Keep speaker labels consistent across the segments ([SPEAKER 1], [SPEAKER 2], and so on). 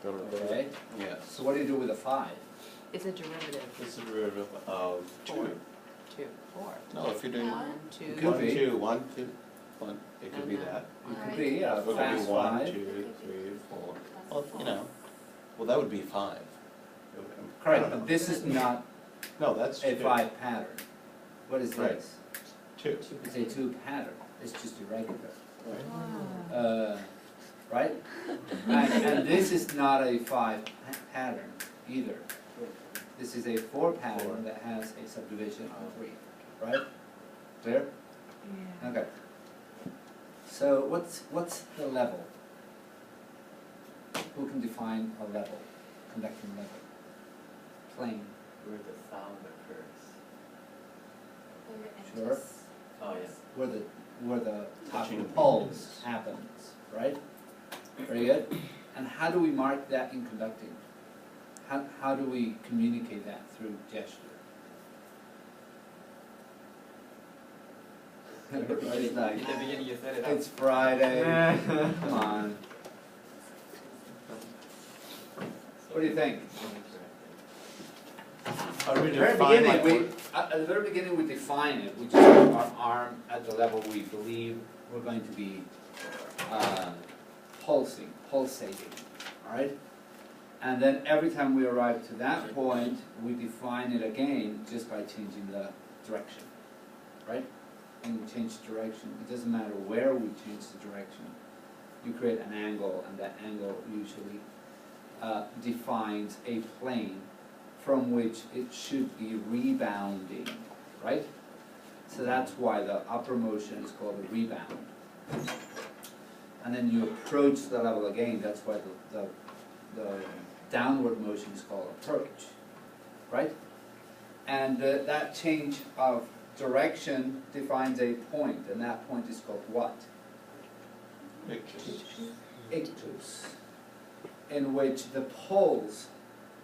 [SPEAKER 1] Okay.
[SPEAKER 2] Yeah.
[SPEAKER 1] So what do you do with a 5?
[SPEAKER 3] It's a derivative.
[SPEAKER 2] It's a derivative of 2.
[SPEAKER 3] 2, 4.
[SPEAKER 2] No, if you're doing
[SPEAKER 3] 1, 2.
[SPEAKER 1] It could be.
[SPEAKER 2] 1, 2, 1, 2, 1. It could be that.
[SPEAKER 1] It could be, yeah,
[SPEAKER 2] It could be
[SPEAKER 1] fast
[SPEAKER 2] 1,
[SPEAKER 1] 5.
[SPEAKER 2] 2, 3, 4. Well, you know, well, that would be 5.
[SPEAKER 1] Correct, but this is not
[SPEAKER 2] No, that's
[SPEAKER 1] a
[SPEAKER 2] 2.
[SPEAKER 1] 5 pattern. What is
[SPEAKER 2] Right.
[SPEAKER 1] this?
[SPEAKER 2] 2.
[SPEAKER 1] It's a 2 pattern. It's just irregular.
[SPEAKER 2] Right.
[SPEAKER 1] Right? And this is not a 5 pattern either. This is a 4 pattern that has a subdivision of 3. Right? Clear?
[SPEAKER 3] Yeah.
[SPEAKER 1] Okay. So what's the level? Who can define a level, conducting level? Plane.
[SPEAKER 4] Where the sound occurs.
[SPEAKER 1] Sure.
[SPEAKER 4] Oh, yes.
[SPEAKER 1] Where the top
[SPEAKER 2] Touching the
[SPEAKER 1] pulse happens, right? Very good. And how do we mark that in conducting? How do we communicate that through gesture? Everybody's like,
[SPEAKER 4] In the beginning you set it up.
[SPEAKER 1] it's Friday, come on. What do you think?
[SPEAKER 2] How do we
[SPEAKER 1] At the very
[SPEAKER 2] define
[SPEAKER 1] beginning,
[SPEAKER 2] like
[SPEAKER 1] at the very beginning, we define it, which is our arm at the level we believe we're going to be pulsating, all right? And then every time we arrive to that point, we define it again just by changing the direction, right? And we change direction. It doesn't matter where we change the direction. You create an angle, and that angle usually defines a plane from which it should be rebounding, right? So that's why the upper motion is called a rebound. And then you approach the level again, that's why the downward motion is called approach, right? And that change of direction defines a point, and that point is called what? Ictus, in which the pulse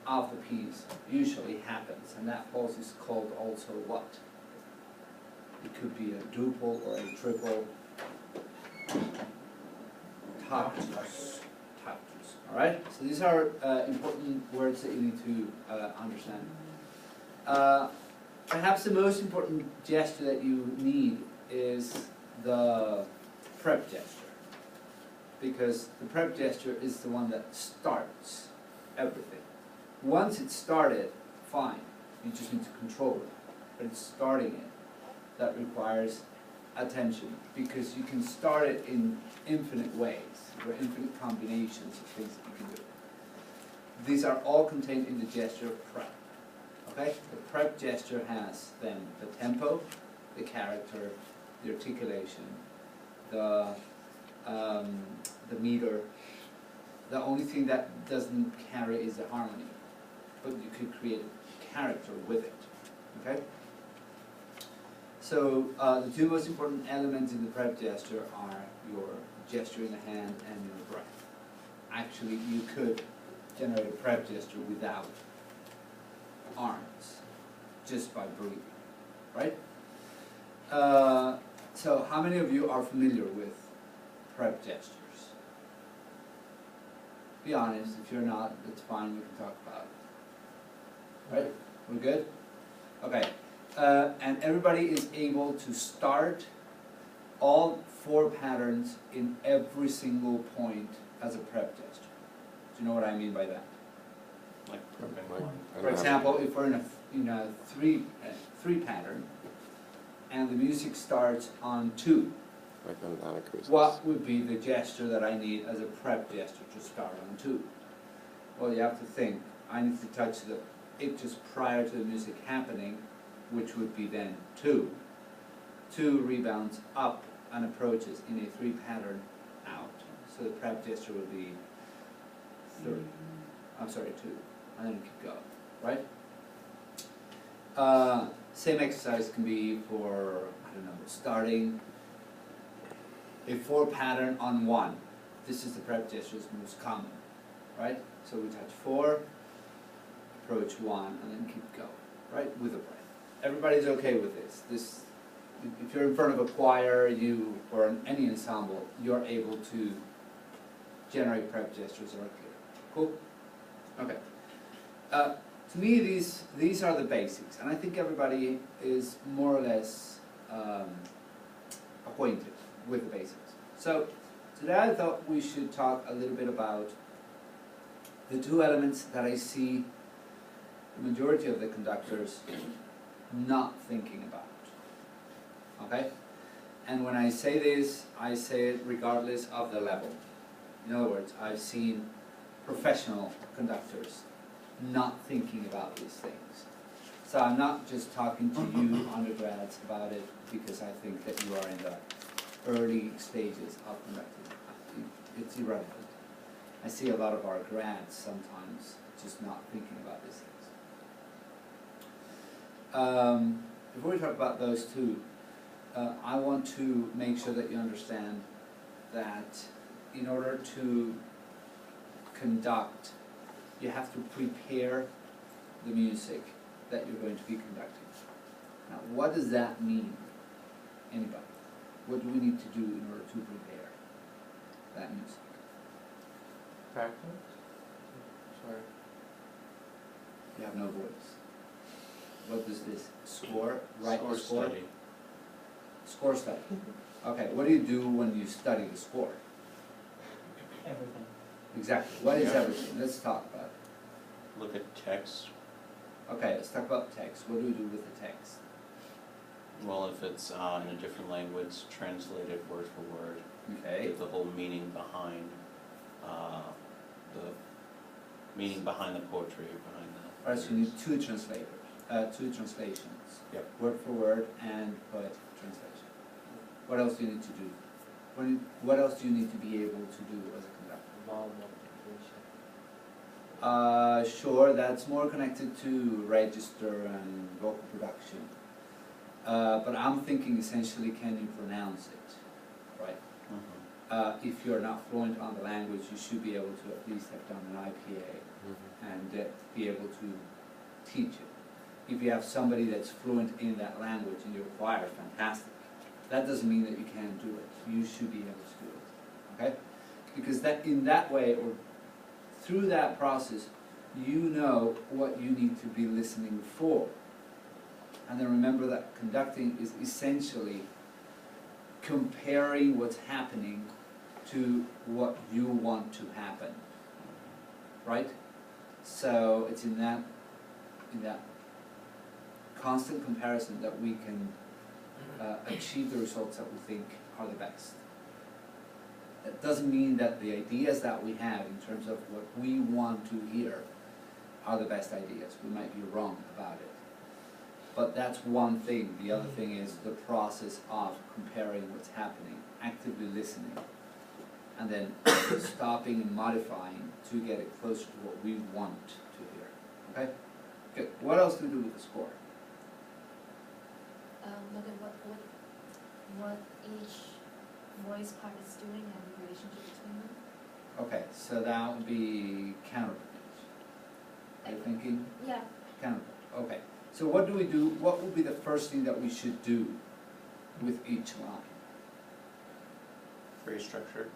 [SPEAKER 1] of the piece usually happens, and that pulse is called also what? It could be a duple or a triple tactus. All right. So these are important words that you need to understand. Perhaps the most important gesture that you need is the prep gesture, because the prep gesture is the one that starts everything. Once it's started, fine, you just need to control it, but it's starting it that requires attention, because you can start it in infinite ways. There are infinite combinations of things that you can do. These are all contained in the gesture of prep. Okay? The prep gesture has then the tempo, the character, the articulation, the meter. The only thing that doesn't carry is the harmony, but you could create a character with it. Okay? So the two most important elements in the prep gesture are your gesture in the hand and your breath. Actually, you could generate a prep gesture without arms, just by breathing, right? So how many of you are familiar with prep gestures? Be honest, if you're not, that's fine, we can talk about it. Right? We're good? Okay. And everybody is able to start all 4 patterns in every single point as a prep gesture. Do you know what I mean by that?
[SPEAKER 2] Like
[SPEAKER 1] For example, if we're in a three pattern, and the music starts on 2, what would be the gesture that I need as a prep gesture to start on 2? Well, you have to think, I need to touch the ictus prior to the music happening, which would be then 2. 2 rebounds up and approaches in a 3 pattern out. So the prep gesture would be 3. I'm sorry, 2. And then keep going, right? Same exercise can be for, I don't know, starting a 4 pattern on 1. This is the prep gesture's most common, right? So we touch 4, approach 1, and then keep going, right? With a breath. Everybody's okay with this. If you're in front of a choir, or any ensemble, you're able to generate prep gestures that are clear. Cool? Okay. To me, these are the basics, and I think everybody is more or less acquainted with the basics. So today I thought we should talk a little bit about the two elements that I see the majority of the conductors not thinking about. Okay? And when I say this, I say it regardless of the level. In other words, I've seen professional conductors not thinking about these things. So I'm not just talking to you undergrads about it because I think that you are in the early stages of conducting. It's irrelevant. I see a lot of our grads sometimes just not thinking about these things. Before we talk about those two, I want to make sure that you understand that in order to conduct, you have to prepare the music that you're going to be conducting. Now, what does that mean? Anybody? What do we need to do in order to prepare that music?
[SPEAKER 4] Practice? Sorry.
[SPEAKER 1] You have no voice. What does this? Score? Write
[SPEAKER 2] Score
[SPEAKER 1] the score?
[SPEAKER 2] study.
[SPEAKER 1] Score study. Okay, what do you do when you study the score?
[SPEAKER 5] Everything.
[SPEAKER 1] Exactly. What is
[SPEAKER 2] Yeah.
[SPEAKER 1] everything? Let's talk about it.
[SPEAKER 2] Look at text.
[SPEAKER 1] Okay, let's talk about text. What do we do with the text?
[SPEAKER 2] Well, if it's in a different language, translate it word for word.
[SPEAKER 1] Okay.
[SPEAKER 2] Get the whole meaning behind the poetry behind the.
[SPEAKER 1] Alright, so you need two translators, two translations.
[SPEAKER 2] Yep.
[SPEAKER 1] Word for word and poetic translation. What else do you need to do? What else do you need to be able to do as a conductor?
[SPEAKER 4] Vowel multiplication.
[SPEAKER 1] Sure, that's more connected to register and vocal production. But I'm thinking essentially, can you pronounce it, right? If you're not fluent on the language, you should be able to at least have done an IPA and be able to teach it. If you have somebody that's fluent in that language in your choir, fantastic. That doesn't mean that you can't do it. You should be able to do it, okay? Because that in that way, or through that process, you know what you need to be listening for. And then remember that conducting is essentially comparing what's happening to what you want to happen, right? So it's in that constant comparison that we can achieve the results that we think are the best. That doesn't mean that the ideas that we have in terms of what we want to hear are the best ideas. We might be wrong about it. But that's one thing. The other thing is the process of comparing what's happening, actively listening, and then stopping and modifying to get it closer to what we want to hear. Okay? Good. What else do we do with the score?
[SPEAKER 6] Look at what each voice part is doing and the relationship between them.
[SPEAKER 1] Okay, so that would be counterpoint. Are you thinking?
[SPEAKER 6] Yeah.
[SPEAKER 1] Counterpoint. Okay. So what do we do? What would be the first thing that we should do with each line?
[SPEAKER 2] Phrase structure.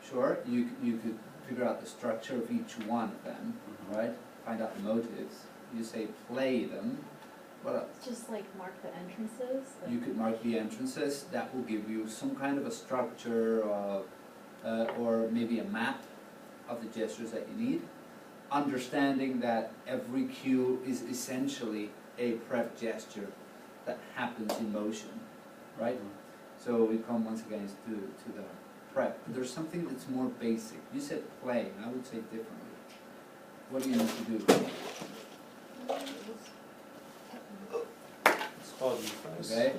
[SPEAKER 1] Sure, you could figure out the structure of each one of them, right? Find out the motives. You say play them. What else?
[SPEAKER 7] Just like mark the entrances?
[SPEAKER 1] You could mark the entrances. That will give you some kind of a structure of, or maybe a map of the gestures that you need. Understanding that every cue is essentially a prep gesture that happens in motion, right? So we come once again to the prep. There's something that's more basic. You said play, and I would say differently. What do you need to do?
[SPEAKER 4] It's called rephrase.
[SPEAKER 1] Okay?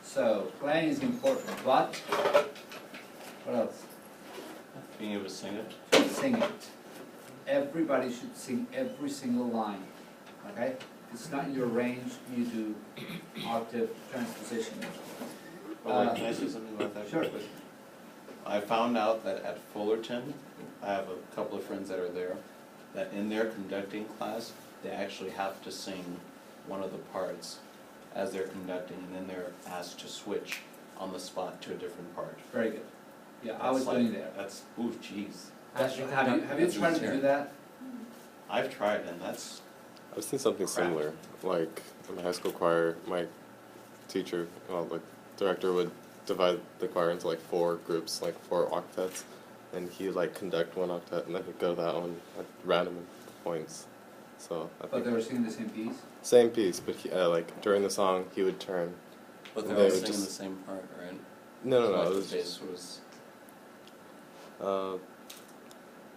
[SPEAKER 1] So playing is important, but what else?
[SPEAKER 2] Being able to sing it.
[SPEAKER 1] Sing it. Everybody should sing every single line, okay? If it's not in your range, you do octave transposition.
[SPEAKER 2] Can I say something about that?
[SPEAKER 1] Sure.
[SPEAKER 2] quickly? I found out that at Fullerton, I have a couple of friends that are there, that in their conducting class, they actually have to sing one of the parts as they're conducting, and then they're asked to switch on the spot to a different part.
[SPEAKER 1] Very good. Yeah, I was doing there.
[SPEAKER 2] That's, ooh, jeez.
[SPEAKER 1] Have you tried to do
[SPEAKER 2] That's
[SPEAKER 1] that?
[SPEAKER 2] I've tried, and that's,
[SPEAKER 8] I've seen something
[SPEAKER 2] Crap.
[SPEAKER 8] similar. Like in my high school choir, my teacher, well, the director would divide the choir into like 4 groups, like 4 octets, and he'd like conduct one octet, and then he'd go that one at random points. So I
[SPEAKER 1] But
[SPEAKER 8] think
[SPEAKER 1] they were singing the same piece?
[SPEAKER 8] same piece, but he, like during the song, he would turn.
[SPEAKER 2] but
[SPEAKER 8] And
[SPEAKER 2] they're
[SPEAKER 8] they
[SPEAKER 2] all
[SPEAKER 8] would
[SPEAKER 2] singing
[SPEAKER 8] just-
[SPEAKER 2] the same part, right?
[SPEAKER 8] No, no,
[SPEAKER 2] So,
[SPEAKER 8] no.
[SPEAKER 2] like,
[SPEAKER 8] It
[SPEAKER 2] the
[SPEAKER 8] was
[SPEAKER 2] bass was.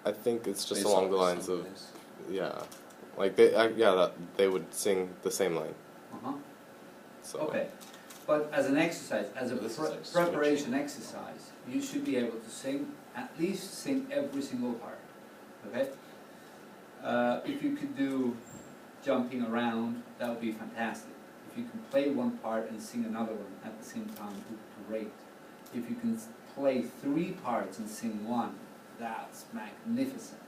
[SPEAKER 8] I think it's just
[SPEAKER 2] bass
[SPEAKER 8] along the
[SPEAKER 2] always
[SPEAKER 8] lines
[SPEAKER 2] sung
[SPEAKER 8] of
[SPEAKER 2] bass.
[SPEAKER 8] yeah, like that they would sing the same line.
[SPEAKER 1] Uh-huh.
[SPEAKER 8] So
[SPEAKER 1] Okay, but as an exercise, as a
[SPEAKER 2] So this is like
[SPEAKER 1] preparation
[SPEAKER 2] switching.
[SPEAKER 1] exercise, you should be able to sing, at least sing every single part, okay? If you could do jumping around, that would be fantastic. If you can play one part and sing another one at the same time, it would be great. If you can play 3 parts and sing one, that's magnificent.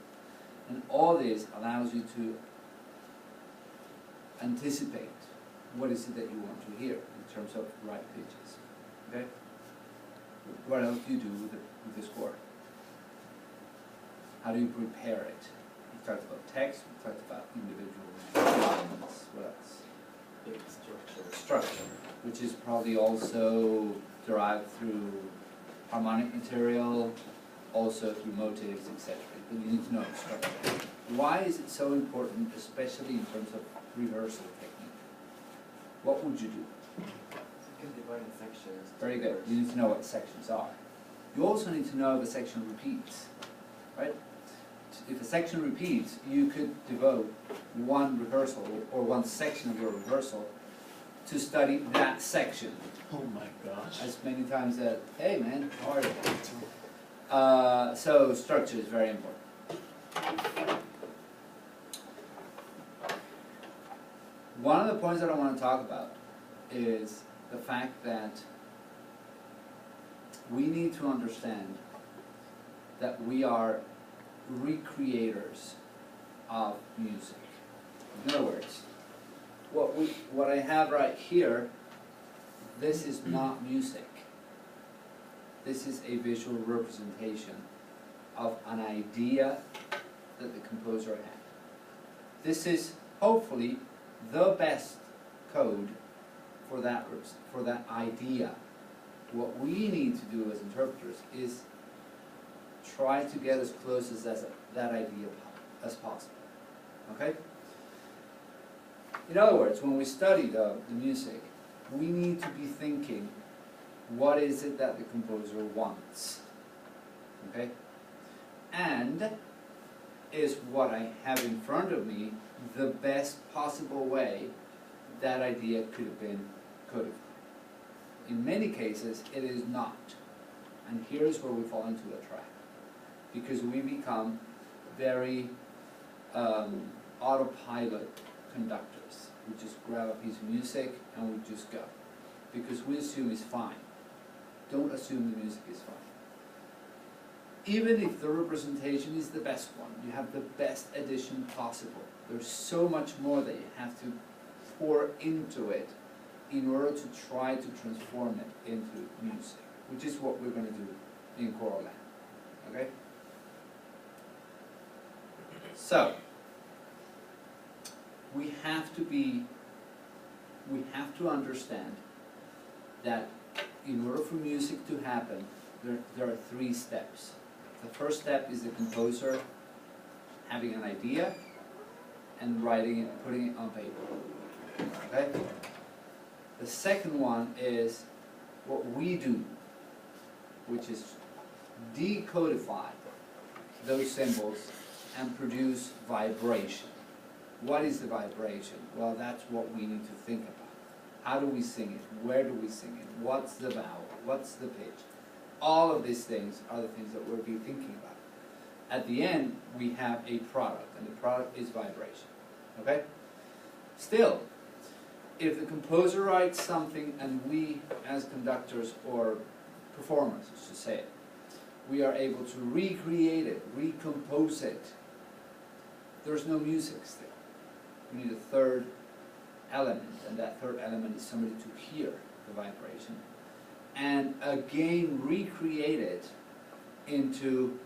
[SPEAKER 1] And all this allows you to anticipate what is it that you want to hear in terms of right pitches, okay? What else do you do with the score? How do you prepare it? We talked about text, we talked about individual lines, what else? Structure, which is probably also derived through harmonic material, also through motives, etc. But you need to know structure. Why is it so important, especially in terms of rehearsal technique? What would you do?
[SPEAKER 4] You can divide in sections.
[SPEAKER 1] Very good. You need to know what sections are. You also need to know if a section repeats, right? If a section repeats, you could devote one rehearsal or one section of your rehearsal to study that section
[SPEAKER 2] Oh my gosh.
[SPEAKER 1] as many times as, hey man, how are you? So structure is very important. One of the points that I want to talk about is the fact that we need to understand that we are recreators of music. In other words, what I have right here, this is not music. This is a visual representation of an idea that the composer had. This is hopefully the best code for that idea. What we need to do as interpreters is try to get as close as that idea as possible. Okay? In other words, when we study the music, we need to be thinking, what is it that the composer wants? Okay? And is what I have in front of me the best possible way that idea could have been codified? In many cases, it is not. And here's where we fall into a trap. Because we become very autopilot conductors. We just grab a piece of music and we just go. Because we assume it's fine. Don't assume the music is fine. Even if the representation is the best one, you have the best addition possible, there's so much more that you have to pour into it in order to try to transform it into music, which is what we're going to do in choral land. Okay? So, we have to understand that in order for music to happen, there are 3 steps. The first step is the composer having an idea and writing it, putting it on paper. Okay? The second one is what we do, which is decodify those symbols and produce vibration. What is the vibration? Well, that's what we need to think about. How do we sing it? Where do we sing it? What's the vowel? What's the pitch? All of these things are the things that we'll be thinking about. At the end, we have a product, and the product is vibration. Okay? Still, if the composer writes something and we, as conductors or performers, let's just say it, we are able to recreate it, recompose it, there's no music still. We need a third element, and that third element is somebody to hear the vibration and again recreate it into